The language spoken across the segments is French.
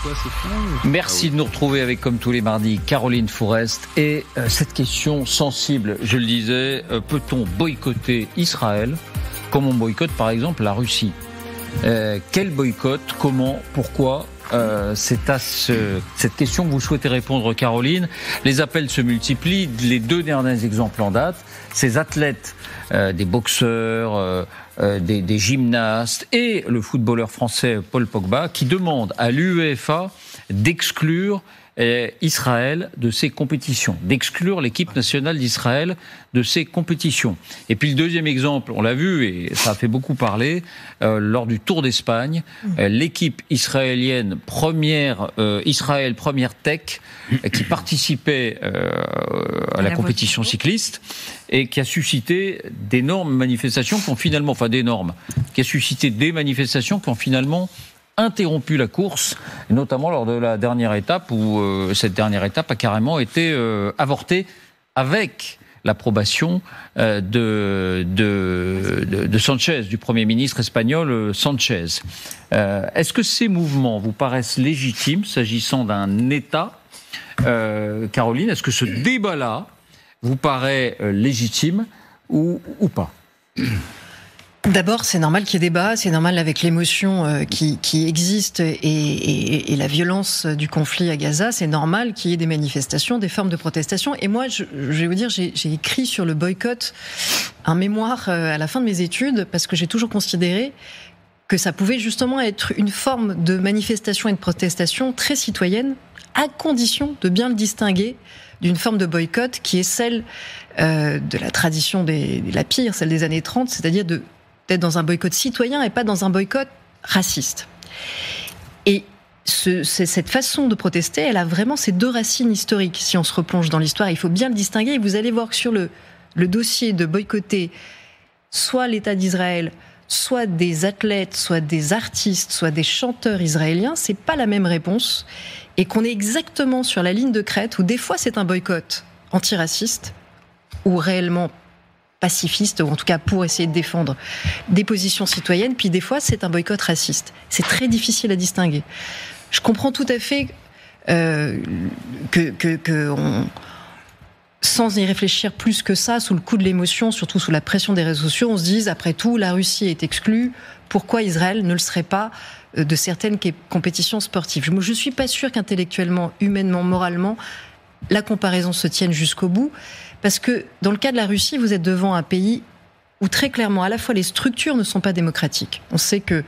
quoi, c'est final ? Merci de nous retrouver avec, comme tous les mardis, Caroline Fourest. Et cette question sensible, je le disais, peut-on boycotter Israël comme on boycotte par exemple la Russie ? Quel boycott ? Comment ? Pourquoi ? C'est à cette question que vous souhaitez répondre, Caroline. Les appels se multiplient. Les 2 derniers exemples en date, ces athlètes, des boxeurs, des gymnastes et le footballeur français Paul Pogba qui demandent à l'UEFA d'exclure Israël de ces compétitions, d'exclure l'équipe nationale d'Israël de ces compétitions. Et puis le deuxième exemple, on l'a vu et ça a fait beaucoup parler, lors du Tour d'Espagne, l'équipe israélienne Israël Première Tech qui participait à la compétition cycliste et qui a suscité d'énormes manifestations qui ont finalement, qui a suscité des manifestations qui ont finalement interrompu la course, notamment lors de la dernière étape où cette dernière étape a carrément été avortée avec l'approbation de Sanchez, du Premier ministre espagnol Sanchez. Est-ce que ces mouvements vous paraissent légitimes s'agissant d'un État, Caroline ? Est-ce que ce débat-là vous paraît légitime ou pas ? D'abord, c'est normal qu'il y ait débat, c'est normal avec l'émotion qui existe et la violence du conflit à Gaza, c'est normal qu'il y ait des manifestations, des formes de protestation. Et moi, je vais vous dire, j'ai écrit sur le boycott un mémoire à la fin de mes études parce que j'ai toujours considéré que ça pouvait justement être une forme de manifestation et de protestation très citoyenne, à condition de bien le distinguer d'une forme de boycott qui est celle de la tradition la pire, celle des années 30, c'est-à-dire d'être dans un boycott citoyen et pas dans un boycott raciste. Et cette façon de protester, elle a vraiment ses 2 racines historiques. Si on se replonge dans l'histoire, il faut bien le distinguer. Et vous allez voir que sur le dossier de boycotter soit l'État d'Israël, soit des athlètes, soit des artistes, soit des chanteurs israéliens, c'est pas la même réponse. Et qu'on est exactement sur la ligne de crête où des fois c'est un boycott antiraciste ou réellement pacifiste, ou en tout cas pour essayer de défendre des positions citoyennes, puis des fois c'est un boycott raciste. C'est très difficile à distinguer. Je comprends tout à fait sans y réfléchir plus que ça, sous le coup de l'émotion, surtout sous la pression des réseaux sociaux, on se dise, après tout, la Russie est exclue, pourquoi Israël ne le serait pas de certaines compétitions sportives ? Je ne suis pas sûre qu'intellectuellement, humainement, moralement, la comparaison se tienne jusqu'au bout. Parce que dans le cas de la Russie, vous êtes devant un pays où très clairement, à la fois les structures ne sont pas démocratiques. On sait que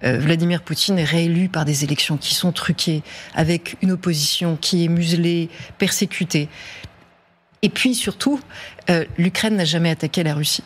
Vladimir Poutine est réélu par des élections qui sont truquées, avec une opposition qui est muselée, persécutée. Et puis surtout, l'Ukraine n'a jamais attaqué la Russie.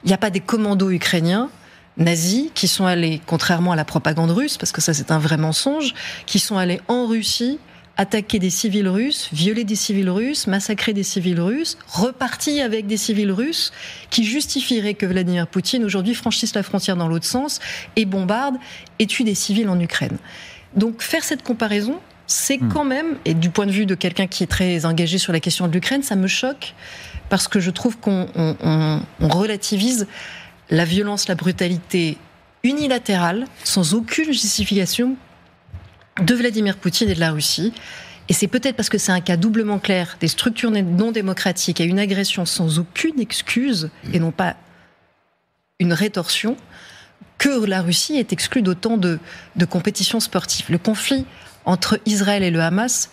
Il n'y a pas des commandos ukrainiens nazis qui sont allés, contrairement à la propagande russe, parce que ça c'est un vrai mensonge, qui sont allés en Russie attaquer des civils russes, violer des civils russes, massacrer des civils russes, repartir avec des civils russes, qui justifieraient que Vladimir Poutine aujourd'hui franchisse la frontière dans l'autre sens et bombarde et tue des civils en Ukraine. Donc faire cette comparaison, c'est quand même, et du point de vue de quelqu'un qui est très engagé sur la question de l'Ukraine, ça me choque parce que je trouve qu'on relativise la violence, la brutalité unilatérale, sans aucune justification de Vladimir Poutine et de la Russie. Et c'est peut-être parce que c'est un cas doublement clair des structures non démocratiques et une agression sans aucune excuse, et non pas une rétorsion, que la Russie est exclue d'autant de compétitions sportives. Le conflit entre Israël et le Hamas,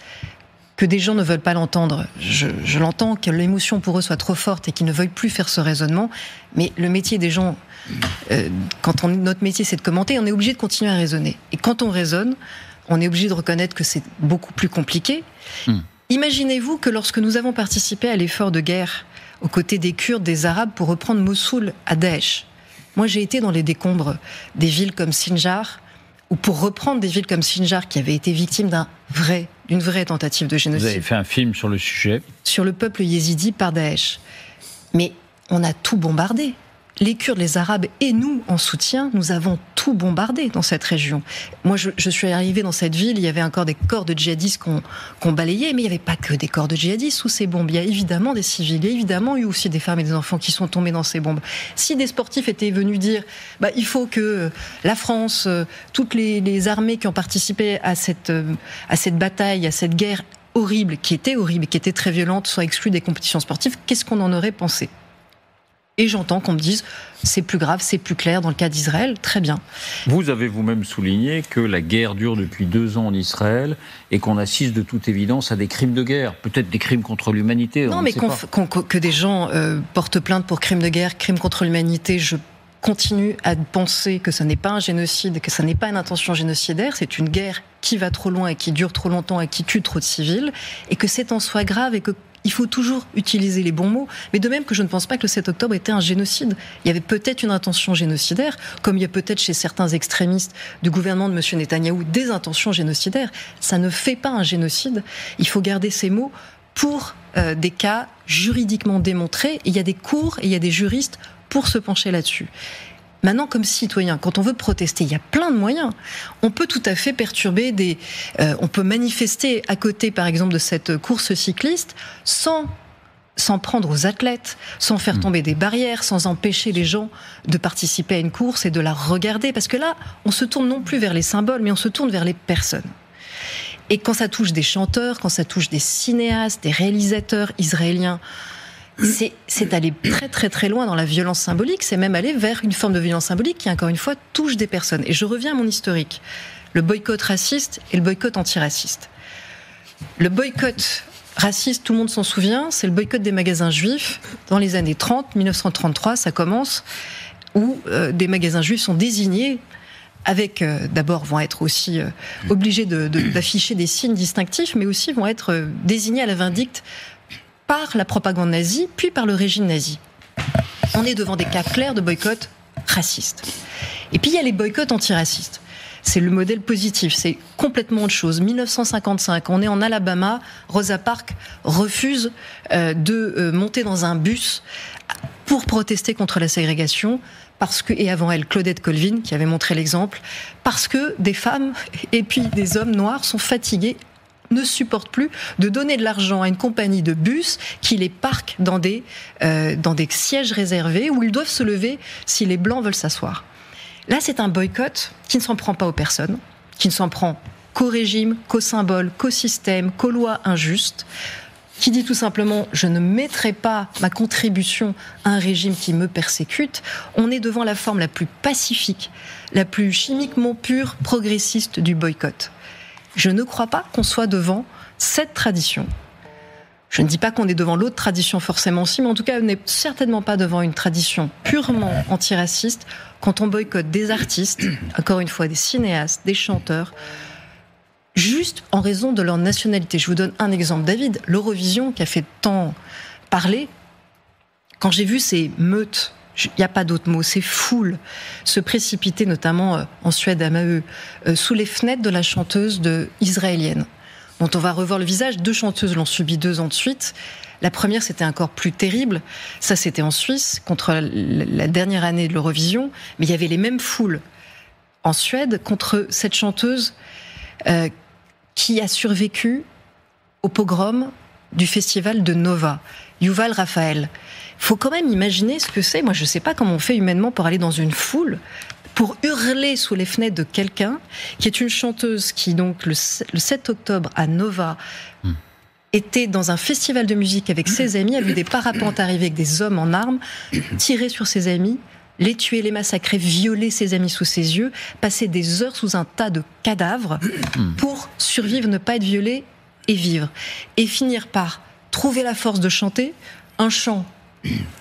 que des gens ne veulent pas l'entendre, je l'entends, que l'émotion pour eux soit trop forte et qu'ils ne veuillent plus faire ce raisonnement, mais le métier des gens, notre métier c'est de commenter, on est obligé de continuer à raisonner. Et quand on raisonne, on est obligé de reconnaître que c'est beaucoup plus compliqué. Imaginez-vous que lorsque nous avons participé à l'effort de guerre aux côtés des Kurdes, des Arabes, pour reprendre Mossoul à Daesh. Moi, j'ai été dans les décombres des villes comme Sinjar, ou pour reprendre des villes comme Sinjar qui avaient été victimes d'une vraie tentative de génocide. Vous avez fait un film sur le sujet. Sur le peuple yézidi par Daesh. Mais on a tout bombardé. les Kurdes, les Arabes et nous, en soutien, nous avons tout bombardé dans cette région. Moi, je suis arrivée dans cette ville, il y avait encore des corps de djihadistes qu'on balayait, mais il n'y avait pas que des corps de djihadistes sous ces bombes. Il y a évidemment des civils, il y a évidemment eu aussi des femmes et des enfants qui sont tombés dans ces bombes. Si des sportifs étaient venus dire il faut que la France, toutes les armées qui ont participé à cette bataille, à cette guerre horrible, qui était très violente, soient exclues des compétitions sportives, qu'est-ce qu'on en aurait pensé ? Et j'entends qu'on me dise, c'est plus grave, c'est plus clair dans le cas d'Israël, très bien. Vous avez vous-même souligné que la guerre dure depuis 2 ans en Israël et qu'on assiste de toute évidence à des crimes de guerre, peut-être des crimes contre l'humanité. Non, mais que des gens portent plainte pour crimes de guerre, crimes contre l'humanité, je continue à penser que ce n'est pas un génocide, que ce n'est pas une intention génocidaire, c'est une guerre qui va trop loin et qui dure trop longtemps et qui tue trop de civils, et que c'est en soi grave et que il faut toujours utiliser les bons mots, mais de même que je ne pense pas que le 7 octobre était un génocide. Il y avait peut-être une intention génocidaire, comme il y a peut-être chez certains extrémistes du gouvernement de M. Netanyahou des intentions génocidaires. Ça ne fait pas un génocide. Il faut garder ces mots pour des cas juridiquement démontrés. Et il y a des cours et il y a des juristes pour se pencher là-dessus. Maintenant, comme citoyen, quand on veut protester, il y a plein de moyens. On peut tout à fait perturber on peut manifester à côté, par exemple, de cette course cycliste, sans prendre aux athlètes, sans faire tomber des barrières, sans empêcher les gens de participer à une course et de la regarder. Parce que là, on se tourne non plus vers les symboles, mais on se tourne vers les personnes. Et quand ça touche des chanteurs, quand ça touche des cinéastes, des réalisateurs israéliens, c'est aller très très très loin dans la violence symbolique, c'est même aller vers une forme de violence symbolique qui, encore une fois, touche des personnes. Et je reviens à mon historique. Le boycott raciste et le boycott antiraciste. Le boycott raciste, tout le monde s'en souvient, c'est le boycott des magasins juifs dans les années 30, 1933, ça commence, où des magasins juifs sont désignés avec, d'abord, vont être aussi obligés d'afficher des signes distinctifs, mais aussi vont être désignés à la vindicte par la propagande nazie, puis par le régime nazi. On est devant des cas clairs de boycott raciste. Et puis il y a les boycotts antiracistes. C'est le modèle positif, c'est complètement autre chose. 1955, on est en Alabama, Rosa Parks refuse de monter dans un bus pour protester contre la ségrégation, parce que, et avant elle, Claudette Colvin, qui avait montré l'exemple, parce que des femmes et puis des hommes noirs sont fatigués, ne supportent plus de donner de l'argent à une compagnie de bus qui les parque dans des sièges réservés où ils doivent se lever si les blancs veulent s'asseoir. Là, c'est un boycott qui ne s'en prend pas aux personnes, qui ne s'en prend qu'au régime, qu'aux symboles, qu'au système, qu'aux lois injustes, qui dit tout simplement « je ne mettrai pas ma contribution à un régime qui me persécute ». On est devant la forme la plus pacifique, la plus chimiquement pure, progressiste du boycott. Je ne crois pas qu'on soit devant cette tradition. Je ne dis pas qu'on est devant l'autre tradition forcément aussi, mais en tout cas, on n'est certainement pas devant une tradition purement antiraciste quand on boycotte des artistes, encore une fois des cinéastes, des chanteurs, juste en raison de leur nationalité. Je vous donne un exemple. David, l'Eurovision, qui a fait tant parler, quand j'ai vu ces meutes, il n'y a pas d'autre mot, ces foules se précipiter, notamment en Suède, à Mahö, sous les fenêtres de la chanteuse israélienne, dont on va revoir le visage. 2 chanteuses l'ont subi 2 ans de suite. La première, c'était encore plus terrible. Ça, c'était en Suisse, contre la dernière année de l'Eurovision. Mais il y avait les mêmes foules en Suède contre cette chanteuse qui a survécu au pogrom du festival de Nova, Yuval Raphael. Il faut quand même imaginer ce que c'est. Moi, je ne sais pas comment on fait humainement pour aller dans une foule, pour hurler sous les fenêtres de quelqu'un qui est une chanteuse qui, donc, le 7 octobre à Nova, était dans un festival de musique avec ses amis, a vu des parapentes arriver avec des hommes en armes, tirer sur ses amis, les tuer, les massacrer, violer ses amis sous ses yeux, passer des heures sous un tas de cadavres pour survivre, ne pas être violé et vivre. Et finir par trouver la force de chanter un chant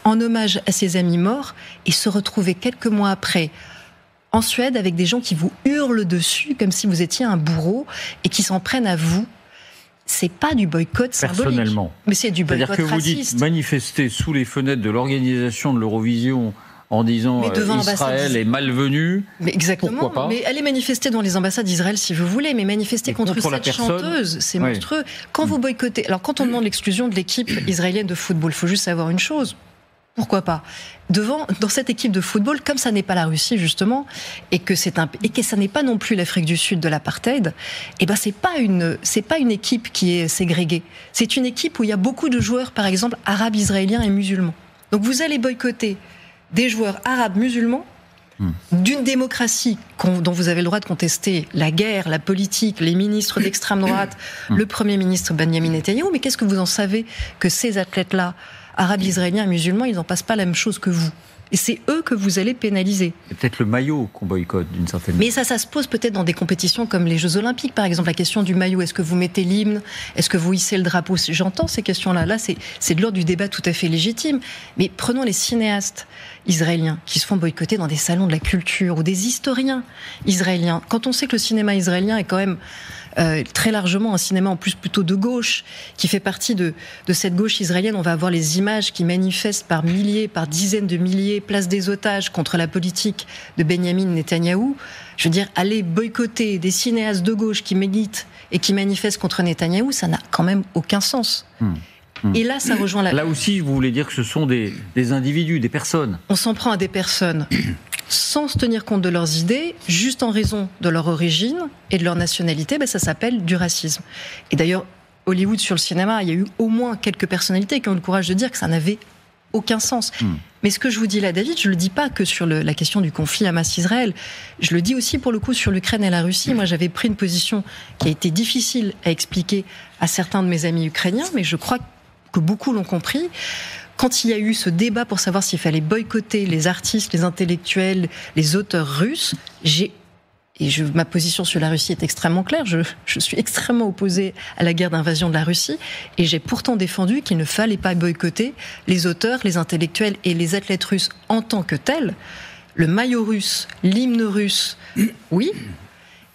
en hommage à ses amis morts et se retrouver quelques mois après en Suède avec des gens qui vous hurlent dessus comme si vous étiez un bourreau et qui s'en prennent à vous. C'est pas du boycott symbolique. Personnellement. Mais c'est du boycott raciste. C'est-à-dire que vous dites manifester sous les fenêtres de l'organisation de l'Eurovision en disant Israël est malvenu. Mais exactement. Pourquoi pas ? Mais allez manifester dans les ambassades d'Israël si vous voulez, mais manifester contre cette chanteuse, c'est monstrueux. Quand vous boycottez, alors quand on demande l'exclusion de l'équipe israélienne de football, il faut juste savoir une chose. Pourquoi pas ? Dans cette équipe de football, comme ça n'est pas la Russie justement, et que ça n'est pas non plus l'Afrique du Sud de l'apartheid, et ben c'est pas une équipe qui est ségrégée. C'est une équipe où il y a beaucoup de joueurs, par exemple arabes, israéliens et musulmans. Donc vous allez boycotter des joueurs arabes musulmans d'une démocratie dont vous avez le droit de contester la guerre, la politique, les ministres d'extrême droite, le Premier ministre Benjamin Netanyahou. Mais qu'est-ce que vous en savez que ces athlètes-là, arabes, israéliens et musulmans, ils n'en passent pas la même chose que vous. Et c'est eux que vous allez pénaliser. C'est peut-être le maillot qu'on boycotte d'une certaine manière. Mais ça se pose peut-être dans des compétitions comme les Jeux Olympiques, par exemple. La question du maillot, est-ce que vous mettez l'hymne ? Est-ce que vous hissez le drapeau ? J'entends ces questions-là. Là, c'est de l'ordre du débat tout à fait légitime. Mais prenons les cinéastes israéliens qui se font boycotter dans des salons de la culture ou des historiens israéliens. Quand on sait que le cinéma israélien est quand même très largement un cinéma en plus plutôt de gauche, qui fait partie de cette gauche israélienne. On va avoir les images qui manifestent par milliers, par dizaines de milliers, place des otages contre la politique de Benjamin Netanyahou. Je veux dire, aller boycotter des cinéastes de gauche qui militent et qui manifestent contre Netanyahou, ça n'a quand même aucun sens. Et là, ça rejoint Là aussi, vous voulez dire que ce sont des individus, des personnes. On s'en prend à des personnes sans se tenir compte de leurs idées, juste en raison de leur origine et de leur nationalité, ça s'appelle du racisme. Et d'ailleurs, Hollywood, sur le cinéma, il y a eu au moins quelques personnalités qui ont eu le courage de dire que ça n'avait aucun sens. Mais ce que je vous dis là, David, je ne le dis pas que sur la question du conflit Hamas-Israël, je le dis aussi pour le coup sur l'Ukraine et la Russie. Moi, j'avais pris une position qui a été difficile à expliquer à certains de mes amis ukrainiens, mais je crois que beaucoup l'ont compris. Quand il y a eu ce débat pour savoir s'il fallait boycotter les artistes, les intellectuels, les auteurs russes, ma position sur la Russie est extrêmement claire. Je suis extrêmement opposée à la guerre d'invasion de la Russie et j'ai pourtant défendu qu'il ne fallait pas boycotter les auteurs, les intellectuels et les athlètes russes en tant que tels. Le maillot russe, l'hymne russe, oui.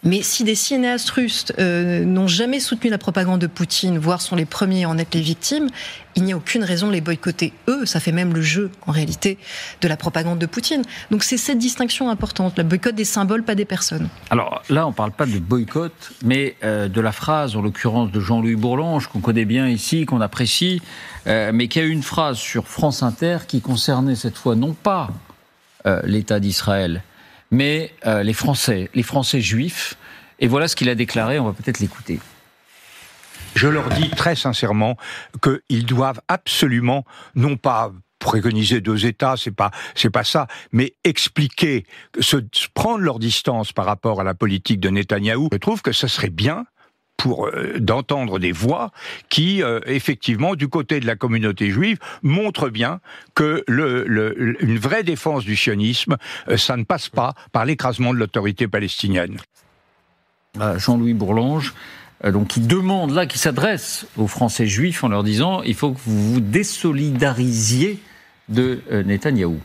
Mais si des cinéastes russes n'ont jamais soutenu la propagande de Poutine, voire sont les premiers à en être les victimes, il n'y a aucune raison de les boycotter. Eux, ça fait même le jeu, en réalité, de la propagande de Poutine. Donc c'est cette distinction importante, le boycott des symboles, pas des personnes. Alors là, on ne parle pas de boycott, mais de la phrase, en l'occurrence de Jean-Louis Bourlange, qu'on connaît bien ici, qu'on apprécie, mais qui a eu une phrase sur France Inter qui concernait cette fois non pas l'État d'Israël, mais les Français juifs. Et voilà ce qu'il a déclaré, on va peut-être l'écouter. Je leur dis très sincèrement qu'ils doivent absolument, non pas préconiser 2 États, c'est pas ça, mais expliquer, prendre leur distance par rapport à la politique de Netanyahou. Je trouve que ce serait bien d'entendre des voix qui, effectivement, du côté de la communauté juive, montrent bien que une vraie défense du sionisme, ça ne passe pas par l'écrasement de l'autorité palestinienne. Jean-Louis Bourlange, donc qui demande là, qui s'adresse aux Français juifs en leur disant il faut que vous vous désolidarisiez de Netanyahou.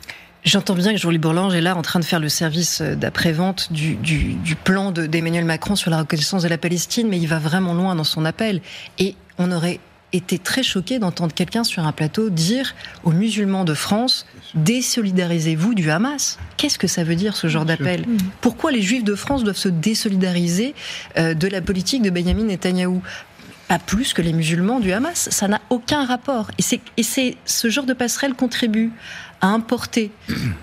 J'entends bien que Jean-Louis Bourlange est là en train de faire le service d'après-vente du plan d'Emmanuel Macron sur la reconnaissance de la Palestine, mais il va vraiment loin dans son appel. Et on aurait été très choqués d'entendre quelqu'un sur un plateau dire aux musulmans de France « désolidarisez-vous du Hamas ». Qu'est-ce que ça veut dire, ce genre d'appel ? Pourquoi les Juifs de France doivent se désolidariser de la politique de Benjamin Netanyahou ? Pas plus que les musulmans du Hamas, ça n'a aucun rapport. Et ce genre de passerelle contribue à importer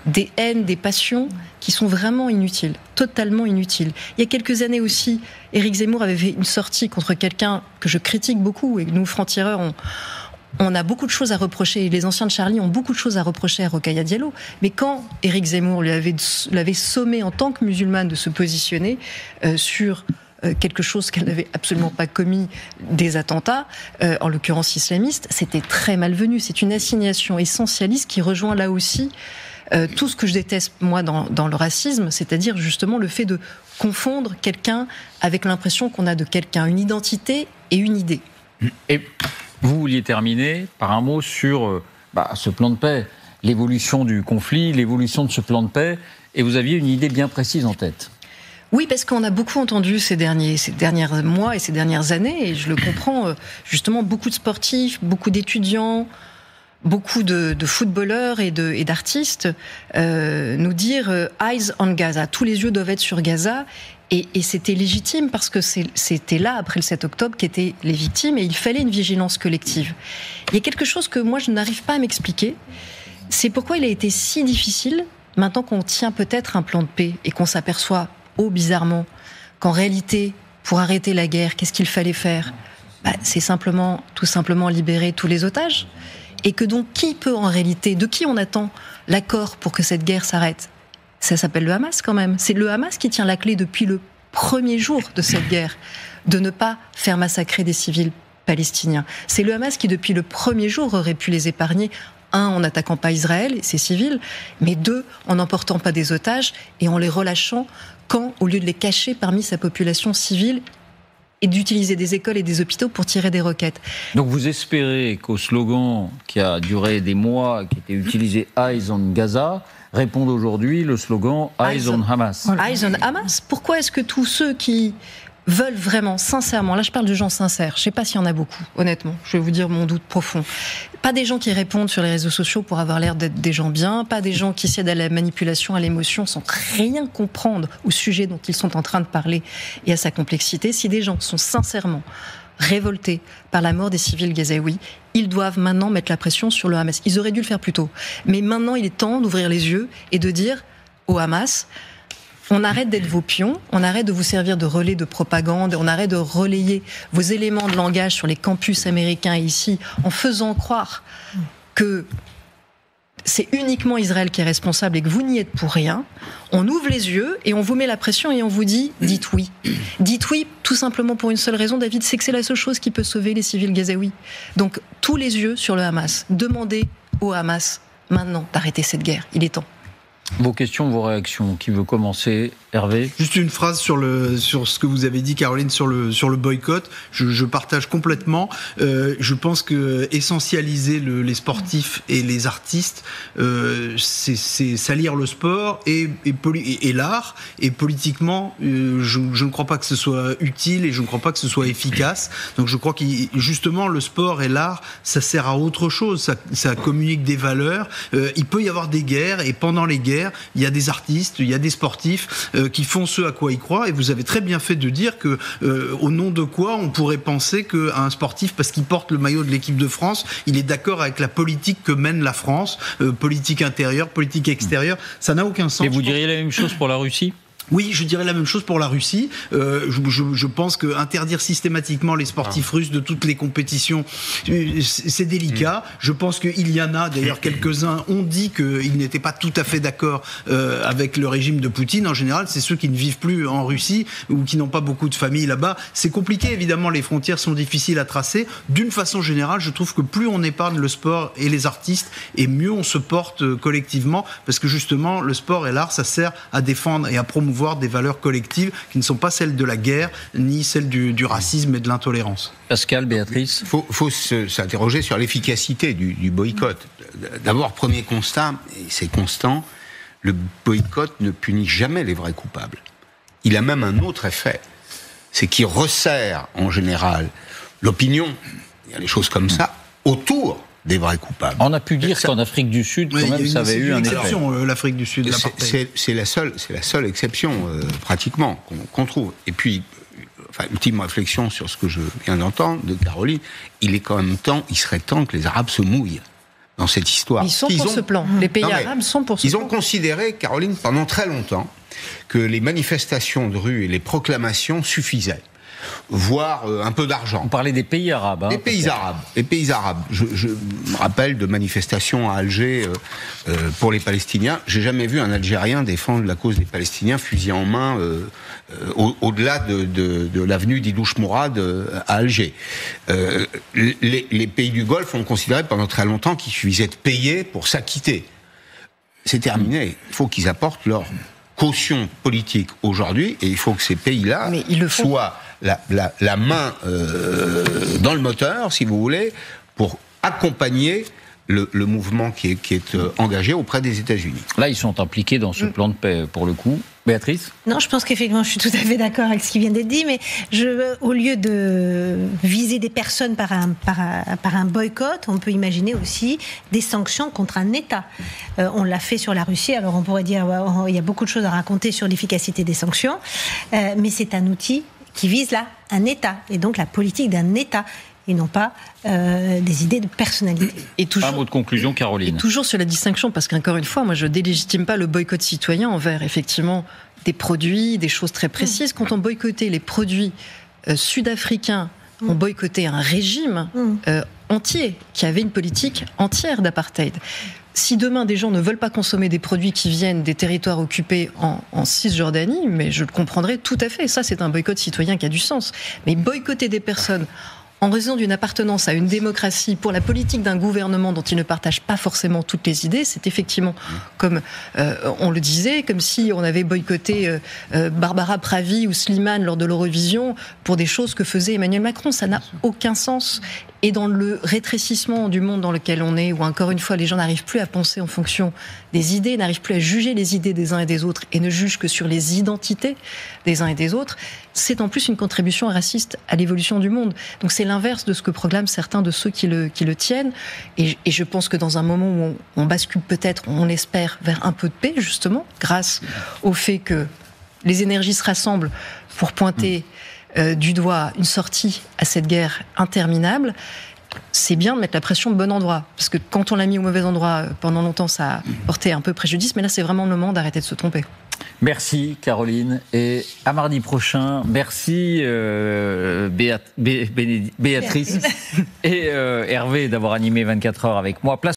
des haines, des passions qui sont vraiment inutiles, totalement inutiles. Il y a quelques années aussi, Éric Zemmour avait fait une sortie contre quelqu'un que je critique beaucoup, et nous, francs-tireurs, on a beaucoup de choses à reprocher, les anciens de Charlie ont beaucoup de choses à reprocher à Rokhaya Diallo, mais quand Éric Zemmour l'avait sommé en tant que musulmane de se positionner sur quelque chose qu'elle n'avait absolument pas commis, des attentats, en l'occurrence islamistes, c'était très malvenu. C'est une assignation essentialiste qui rejoint là aussi tout ce que je déteste, moi, dans le racisme, c'est-à-dire justement le fait de confondre quelqu'un avec l'impression qu'on a de quelqu'un, une identité et une idée. Et vous vouliez terminer par un mot sur ce plan de paix, l'évolution du conflit, l'évolution de ce plan de paix, et vous aviez une idée bien précise en tête. Oui, parce qu'on a beaucoup entendu ces derniers mois et ces dernières années, et je le comprends, justement, beaucoup de sportifs, beaucoup d'étudiants, beaucoup de footballeurs et d'artistes nous dire « Eyes on Gaza », tous les yeux doivent être sur Gaza, et c'était légitime parce que c'était là, après le 7 octobre, qu'étaient les victimes, et il fallait une vigilance collective. Il y a quelque chose que moi je n'arrive pas à m'expliquer, C'est pourquoi il a été si difficile, maintenant qu'on tient peut-être un plan de paix et qu'on s'aperçoit, bizarrement, qu'en réalité, pour arrêter la guerre, qu'est-ce qu'il fallait faire ? C'est tout simplement libérer tous les otages. Et que donc, qui peut en réalité, de qui on attend l'accord pour que cette guerre s'arrête ? Ça s'appelle le Hamas quand même. C'est le Hamas qui tient la clé depuis le premier jour de cette guerre, de ne pas faire massacrer des civils palestiniens. C'est le Hamas qui, depuis le premier jour, aurait pu les épargner. 1, en n'attaquant pas Israël et ses civils, mais 2, en n'emportant pas des otages et en les relâchant quand, au lieu de les cacher parmi sa population civile, et d'utiliser des écoles et des hôpitaux pour tirer des roquettes. Donc vous espérez qu'au slogan qui a duré des mois, qui était utilisé « Eyes on Gaza », réponde aujourd'hui le slogan « Eyes on Hamas ». Eyes on Hamas. Pourquoi est-ce que tous ceux qui veulent vraiment, sincèrement, là je parle de gens sincères, je ne sais pas s'il y en a beaucoup, honnêtement, je vais vous dire mon doute profond, pas des gens qui répondent sur les réseaux sociaux pour avoir l'air d'être des gens bien, pas des gens qui cèdent à la manipulation, à l'émotion, sans rien comprendre au sujet dont ils sont en train de parler et à sa complexité. Si des gens sont sincèrement révoltés par la mort des civils gazaouis, ils doivent maintenant mettre la pression sur le Hamas. Ils auraient dû le faire plus tôt. Mais maintenant, il est temps d'ouvrir les yeux et de dire au Hamas: on arrête d'être vos pions, on arrête de vous servir de relais de propagande, on arrête de relayer vos éléments de langage sur les campus américains et ici, en faisant croire que c'est uniquement Israël qui est responsable et que vous n'y êtes pour rien. On ouvre les yeux et on vous met la pression et on vous dit « dites oui ». Dites oui tout simplement pour une seule raison, David, c'est que c'est la seule chose qui peut sauver les civils gazaouis. Donc tous les yeux sur le Hamas. Demandez au Hamas maintenant d'arrêter cette guerre. Il est temps. Vos questions, vos réactions. Qui veut commencer ? Hervé ? Juste une phrase sur ce que vous avez dit, Caroline, sur le boycott. Je partage complètement. Je pense que essentialiser les sportifs et les artistes, c'est salir le sport et l'art. Et politiquement, je ne crois pas que ce soit utile et je ne crois pas que ce soit efficace. Donc je crois que justement le sport et l'art, ça sert à autre chose. Ça communique des valeurs. Il peut y avoir des guerres et pendant les guerres, il y a des artistes, il y a des sportifs qui font ce à quoi ils croient. Et vous avez très bien fait de dire que au nom de quoi on pourrait penser qu'un sportif, parce qu'il porte le maillot de l'équipe de France, il est d'accord avec la politique que mène la France, politique intérieure, politique extérieure. Ça n'a aucun sens. Et vous diriez la même chose pour la Russie ? Oui, je dirais la même chose pour la Russie. Je pense que interdire systématiquement les sportifs russes de toutes les compétitions, c'est délicat. Je pense qu'il y en a, d'ailleurs quelques-uns ont dit qu'ils n'étaient pas tout à fait d'accord avec le régime de Poutine. En général, c'est ceux qui ne vivent plus en Russie ou qui n'ont pas beaucoup de famille là-bas. C'est compliqué, évidemment, les frontières sont difficiles à tracer. D'une façon générale, je trouve que plus on épargne le sport et les artistes, et mieux on se porte collectivement, parce que justement, le sport et l'art, ça sert à défendre et à promouvoir des valeurs collectives qui ne sont pas celles de la guerre ni celles du racisme et de l'intolérance. Pascal, Béatrice ? Faut s'interroger sur l'efficacité du boycott. D'abord, premier constat, et c'est constant, le boycott ne punit jamais les vrais coupables. Il a même un autre effet, c'est qu'il resserre en général l'opinion, il y a des choses comme ça, autour des vrais coupables. On a pu dire qu'en Afrique du Sud, quand même, ça avait eu un effet. L'Afrique du Sud, c'est la seule exception, pratiquement, qu'on trouve. Et puis, ultime réflexion sur ce que je viens d'entendre de Caroline, il serait temps que les Arabes se mouillent dans cette histoire. Ils sont pour ce plan. Les pays arabes sont pour ce plan. Ils ont considéré, Caroline, pendant très longtemps, que les manifestations de rue et les proclamations suffisaient. Voire un peu d'argent. On parlait des pays arabes. Les pays arabes. Je me rappelle de manifestations à Alger pour les Palestiniens. J'ai jamais vu un Algérien défendre la cause des Palestiniens fusil en main au-delà de l'avenue d'Idouche Mourad à Alger. Les pays du Golfe ont considéré pendant très longtemps qu'il suffisait de payer pour s'acquitter. C'est terminé. Il faut qu'ils apportent leur caution politique aujourd'hui, et il faut que ces pays-là soient la main dans le moteur, si vous voulez, pour accompagner le mouvement qui est engagé auprès des États-Unis. Là, ils sont impliqués dans ce plan de paix, pour le coup. Béatrice ? Non, je pense qu'effectivement, je suis tout à fait d'accord avec ce qui vient d'être dit, mais au lieu de viser des personnes par un boycott, on peut imaginer aussi des sanctions contre un État. On l'a fait sur la Russie, alors on pourrait dire il y a beaucoup de choses à raconter sur l'efficacité des sanctions, mais c'est un outil qui vise là un État, et donc la politique d'un État. et non pas des idées de personnalité. Et toujours, un mot de conclusion, Caroline. Et toujours sur la distinction, parce qu'encore une fois, moi je délégitime pas le boycott citoyen envers effectivement des produits, des choses très précises. Quand on boycottait les produits sud-africains, on boycottait un régime entier qui avait une politique entière d'apartheid. Si demain des gens ne veulent pas consommer des produits qui viennent des territoires occupés en Cisjordanie, mais je le comprendrais tout à fait. Ça, c'est un boycott citoyen qui a du sens. Mais boycotter des personnes en raison d'une appartenance à une démocratie pour la politique d'un gouvernement dont ils ne partagent pas forcément toutes les idées, c'est effectivement, comme on le disait, comme si on avait boycotté Barbara Pravi ou Slimane lors de l'Eurovision pour des choses que faisait Emmanuel Macron. Ça n'a aucun sens. Et dans le rétrécissement du monde dans lequel on est, où encore une fois les gens n'arrivent plus à penser en fonction des idées, n'arrivent plus à juger les idées des uns et des autres et ne jugent que sur les identités des uns et des autres, c'est en plus une contribution raciste à l'évolution du monde. Donc c'est l'inverse de ce que proclament certains de ceux qui le tiennent. Et je pense que dans un moment où on bascule peut-être, on espère, vers un peu de paix, justement, grâce au fait que les énergies se rassemblent pour pointer du doigt une sortie à cette guerre interminable, c'est bien de mettre la pression au bon endroit. Parce que quand on l'a mis au mauvais endroit pendant longtemps, ça a porté un peu préjudice, mais là c'est vraiment le moment d'arrêter de se tromper. Merci Caroline, et à mardi prochain. Merci Béatrice et Hervé d'avoir animé 24 heures avec moi.